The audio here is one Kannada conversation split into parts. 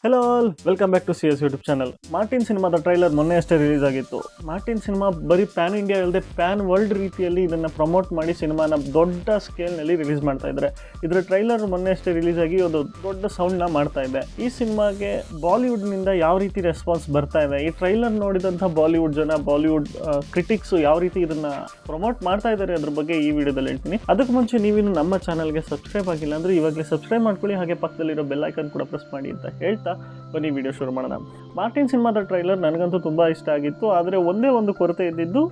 Hello all, welcome back to CS YouTube channel. Martin ಸಿನಿಮಾದ ಟ್ರೈಲರ್ ಮೊನ್ನೆ ಅಷ್ಟೇ ರಿಲೀಸ್ ಆಗಿತ್ತು. ಮಾರ್ಟಿನ್ ಸಿನಿಮಾ ಬರೀ ಪ್ಯಾನ್ ಇಂಡಿಯಾ ಅಲ್ಲದೆ ಪ್ಯಾನ್ ವರ್ಲ್ಡ್ ರೀತಿಯಲ್ಲಿ ಇದನ್ನು ಪ್ರಮೋಟ್ ಮಾಡಿ ಸಿನಿಮಾನ ದೊಡ್ಡ ಸ್ಕೇಲ್ನಲ್ಲಿ ರಿಲೀಸ್ ಮಾಡ್ತಾ ಇದ್ದಾರೆ. ಇದರ ಟ್ರೈಲರ್ ಮೊನ್ನೆ ಅಷ್ಟೇ ರಿಲೀಸ್ ಆಗಿ ಒಂದು ದೊಡ್ಡ ಸೌಂಡ್ನ ಮಾಡ್ತಾ ಇದೆ. ಈ ಸಿನಿಮಾಗೆ ಬಾಲಿವುಡ್ನಿಂದ ಯಾವ ರೀತಿ ರೆಸ್ಪಾನ್ಸ್ ಬರ್ತಾ ಇದೆ, ಈ ಟ್ರೈಲರ್ ನೋಡಿದಂಥ ಬಾಲಿವುಡ್ ಜನ, ಬಾಲಿವುಡ್ ಕ್ರಿಟಿಕ್ಸು ಯಾವ ರೀತಿ ಇದನ್ನು ಪ್ರಮೋಟ್ ಮಾಡ್ತಾ ಇದ್ದಾರೆ ಅದ್ರ ಬಗ್ಗೆ ಈ ವಿಡಿಯೋದಲ್ಲಿ ಹೇಳ್ತೀನಿ. ಅದಕ್ಕೆ ಮುಂಚೆ ನೀವಿನ್ನು ನಮ್ಮ ಚಾನಲ್ಗೆ ಸಬ್ಸ್ಕ್ರೈಬ್ ಆಗಿಲ್ಲ ಅಂದರೆ ಇವಾಗಲೇ ಸಬ್ಸ್ಕ್ರೈಬ್ ಮಾಡ್ಕೊಳ್ಳಿ, ಹಾಗೆ ಪಕ್ಕದಲ್ಲಿರೋ ಬೆಲ್ ಐಕನ್ ಕೂಡ ಪ್ರೆಸ್ ಮಾಡಿ ಅಂತ ಹೇಳ್ತಾ ಬನ್ನಿ ವಿಡಿಯೋ ಶುರು ಮಾಡೋಣ. ಮಾರ್ಟಿನ್ ಸಿನಿಮಾದ ಟ್ರೈಲರ್ ನನಗಂತೂ ತುಂಬ ಇಷ್ಟ ಆಗಿತ್ತು. ಆದರೆ ಒಂದೇ ಒಂದು ಕೊರತೆ ಇದ್ದಿದ್ದು,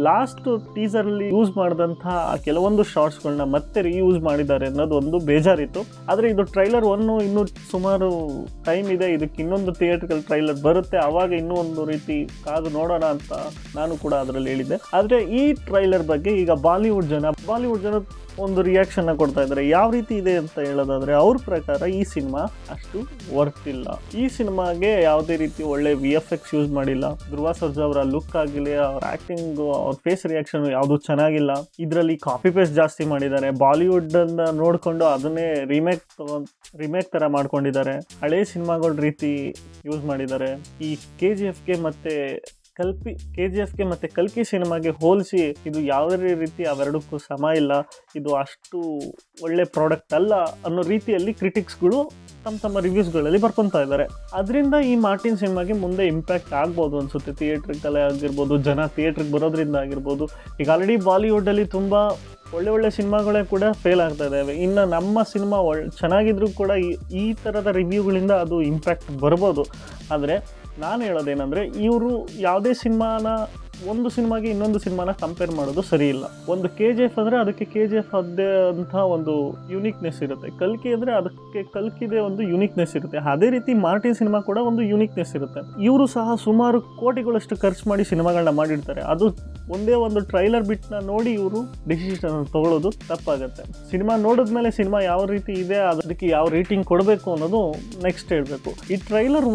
ಲಾಸ್ಟ್ ಟೀಸರಲ್ಲಿ ಯೂಸ್ ಮಾಡಿದಂಥ ಕೆಲವೊಂದು ಶಾರ್ಟ್ಸ್ಗಳನ್ನ ಮತ್ತೆ ರೀಯೂಸ್ ಮಾಡಿದ್ದಾರೆ ಅನ್ನೋದು ಒಂದು ಬೇಜಾರಿತ್ತು. ಆದರೆ ಇದು ಟ್ರೈಲರ್ ಇನ್ನೂ ಸುಮಾರು ಟೈಮ್ ಇದೆ, ಇದಕ್ಕೆ ಇನ್ನೊಂದು ಥಿಯೇಟ್ರಿಕಲ್ ಟ್ರೈಲರ್ ಬರುತ್ತೆ, ಆವಾಗ ಇನ್ನೂ ಒಂದು ರೀತಿ ಕಾದು ನೋಡೋಣ ಅಂತ ನಾನು ಕೂಡ ಅದರಲ್ಲಿ ಹೇಳಿದ್ದೆ. ಆದರೆ ಈ ಟ್ರೈಲರ್ ಬಗ್ಗೆ ಈಗ ಬಾಲಿವುಡ್ ಜನ ಒಂದು ರಿಯಾಕ್ಷನ್ನ ಕೊಡ್ತಾ ಇದ್ದಾರೆ. ಯಾವ ರೀತಿ ಇದೆ ಅಂತ ಹೇಳೋದಾದರೆ, ಅವ್ರ ಪ್ರಕಾರ ಈ ಸಿನಿಮಾ ಅಷ್ಟು ವರ್ತ್ ಇಲ್ಲ. ಈ ಸಿನಿಮಾಗೆ ಯಾವುದೇ ರೀತಿ ಒಳ್ಳೆ VFX ಯೂಸ್ ಮಾಡಿಲ್ಲ. ಧ್ರುವ ಸರ್ಜಾ ಅವರ ಲುಕ್ ಆಗಲಿ, ಅವ್ರ ಆ್ಯಕ್ಟಿಂಗು, ಅವ್ರ ಫೇಸ್ ರಿಯಾಕ್ಷನ್ ಯಾವುದೂ ಚೆನ್ನಾಗಿಲ್ಲ. ಇದರಲ್ಲಿ ಕಾಪಿ ಪೇಸ್ಟ್ ಜಾಸ್ತಿ ಮಾಡಿದ್ದಾರೆ. ಬಾಲಿವುಡನ್ನು ನೋಡಿಕೊಂಡು ಅದನ್ನೇ ರಿಮೇಕ್ ಥರ ಮಾಡ್ಕೊಂಡಿದ್ದಾರೆ. ಹಳೆ ಸಿನಿಮಾಗಳ ರೀತಿ ಯೂಸ್ ಮಾಡಿದ್ದಾರೆ. ಈ KGFಗೆ ಮತ್ತು ಕಲ್ಕಿ ಸಿನಿಮಾಗೆ ಹೋಲಿಸಿ ಇದು ಯಾವುದೇ ರೀತಿ ಅವೆರಡಕ್ಕೂ ಸಮ ಇಲ್ಲ, ಇದು ಅಷ್ಟು ಒಳ್ಳೆ ಪ್ರಾಡಕ್ಟ್ ಅಲ್ಲ ಅನ್ನೋ ರೀತಿಯಲ್ಲಿ ಕ್ರಿಟಿಕ್ಸ್ಗಳು ತಮ್ಮ ರಿವ್ಯೂಸ್ಗಳಲ್ಲಿ ಬರ್ಕೊತಾ ಇದ್ದಾರೆ. ಅದರಿಂದ ಈ ಮಾರ್ಟಿನ್ ಸಿನಿಮಾಗೆ ಮುಂದೆ ಇಂಪ್ಯಾಕ್ಟ್ ಆಗ್ಬೋದು ಅನಿಸುತ್ತೆ. ಥಿಯೇಟ್ರಿಕಲ್ಲೇ ಆಗಿರ್ಬೋದು, ಜನ ಥಿಯೇಟ್ರಿಗೆ ಬರೋದ್ರಿಂದ ಆಗಿರ್ಬೋದು. ಈಗ ಆಲ್ರೆಡಿ ಬಾಲಿವುಡ್ಡಲ್ಲಿ ತುಂಬ ಒಳ್ಳೆ ಸಿನಿಮಾಗಳೇ ಕೂಡ ಫೇಲ್ ಆಗ್ತಾ ಇದ್ದಾವೆ. ಇನ್ನು ನಮ್ಮ ಸಿನಿಮಾ ಚೆನ್ನಾಗಿದ್ರೂ ಕೂಡ ಈ ಥರದ ರಿವ್ಯೂಗಳಿಂದ ಅದು ಇಂಪ್ಯಾಕ್ಟ್ ಬರ್ಬೋದು. ಆದರೆ ನಾನು ಹೇಳೋದೇನೆಂದರೆ, ಇವರು ಯಾವುದೇ ಒಂದು ಸಿನಿಮಾಗೆ ಇನ್ನೊಂದು ಸಿನಿಮಾನ ಕಂಪೇರ್ ಮಾಡೋದು ಸರಿ ಇಲ್ಲ. ಒಂದು KGF ಅಂದರೆ ಅದಕ್ಕೆ KGF ಅದೇ ಅಂತ ಒಂದು ಯೂನಿಕ್ನೆಸ್ ಇರುತ್ತೆ. ಕಲ್ಕಿ ಅಂದರೆ ಅದಕ್ಕೆ ಕಲ್ಕಿದೆ ಒಂದು ಯೂನಿಕ್ನೆಸ್ ಇರುತ್ತೆ. ಅದೇ ರೀತಿ ಮಾರ್ಟಿನ್ ಸಿನಿಮಾ ಕೂಡ ಒಂದು ಯೂನಿಕ್ನೆಸ್ ಇರುತ್ತೆ. ಇವರು ಸಹ ಸುಮಾರು ಕೋಟಿಗಳಷ್ಟು ಖರ್ಚು ಮಾಡಿ ಸಿನಿಮಾಗಳನ್ನ ಮಾಡಿರ್ತಾರೆ. ಅದು ಒಂದೇ ಒಂದು ಟ್ರೈಲರ್ ಬಿಟ್ನ ನೋಡಿ ಇವರು ಡಿಸಿಷನ್ ತೊಗೊಳ್ಳೋದು ತಪ್ಪಾಗುತ್ತೆ. ಸಿನಿಮಾ ನೋಡಿದ್ಮೇಲೆ ಸಿನಿಮಾ ಯಾವ ರೀತಿ ಇದೆ, ಅದಕ್ಕೆ ಯಾವ ರೇಟಿಂಗ್ ಕೊಡಬೇಕು ಅನ್ನೋದು ನೆಕ್ಸ್ಟ್ ಹೇಳಬೇಕು. ಈ ಟ್ರೈಲರ್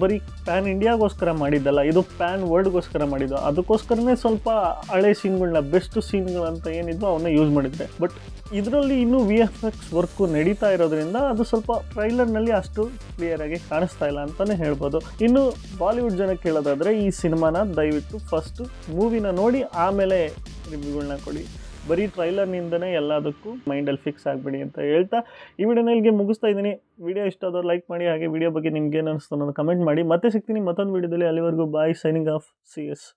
ಬರೀ ಪ್ಯಾನ್ ಇಂಡಿಯಾಗೋಸ್ಕರ ಮಾಡಿದ್ದಲ್ಲ, ಇದು ಪ್ಯಾನ್ ವರ್ಲ್ಡ್ಗೋಸ್ಕರ ಮಾಡಿದ್ದು. ಅದಕ್ಕೋಸ್ಕರನೇ ಸ್ವಲ್ಪ ಹಳೆ ಸೀನ್ಗಳನ್ನ, ಬೆಸ್ಟ್ ಸೀನ್ಗಳಂತ ಏನಿದ್ವು ಅವನ್ನ ಯೂಸ್ ಮಾಡಿದ್ರೆ. ಬಟ್ ಇದರಲ್ಲಿ ಇನ್ನೂ VFX ವರ್ಕು ನಡೀತಾ ಇರೋದ್ರಿಂದ ಅದು ಸ್ವಲ್ಪ ಟ್ರೈಲರ್ನಲ್ಲಿ ಅಷ್ಟು ಕ್ಲಿಯರಾಗಿ ಕಾಣಿಸ್ತಾ ಇಲ್ಲ ಅಂತಲೇ ಹೇಳ್ಬೋದು. ಇನ್ನು ಬಾಲಿವುಡ್ ಜನಕ್ಕೆ ಹೇಳೋದಾದರೆ, ಈ ಸಿನಿಮಾನ ದಯವಿಟ್ಟು ಫಸ್ಟು ಮೂವಿನ ನೋಡಿ ಆಮೇಲೆ ರಿವ್ಯೂಗಳನ್ನ ಕೊಡಿ. ಬರೀ ಟ್ರೈಲರ್ನಿಂದನೇ ಎಲ್ಲದಕ್ಕೂ ಮೈಂಡಲ್ಲಿ ಫಿಕ್ಸ್ ಆಗಿಬಿಡಿ ಅಂತ ಹೇಳ್ತಾ ಈ ವಿಡಿಯೋನ ಇಲ್ಲಿಗೆ ಮುಗಿಸ್ತಾ ಇದ್ದೀನಿ. ವಿಡಿಯೋ ಇಷ್ಟ ಆದವ್ರು ಲೈಕ್ ಮಾಡಿ, ಹಾಗೆ ವಿಡಿಯೋ ಬಗ್ಗೆ ನಿಮ್ಗೆ ಏನು ಅನಿಸ್ತು ಅನ್ನೋದು ಕಮೆಂಟ್ ಮಾಡಿ. ಮತ್ತೆ ಸಿಗ್ತೀನಿ ಮತ್ತೊಂದು ವಿಡಿಯೋದಲ್ಲಿ. ಅಲ್ಲಿವರೆಗೂ ಬಾಯ್, ಸೈನಿಂಗ್ ಆಫ್, CS.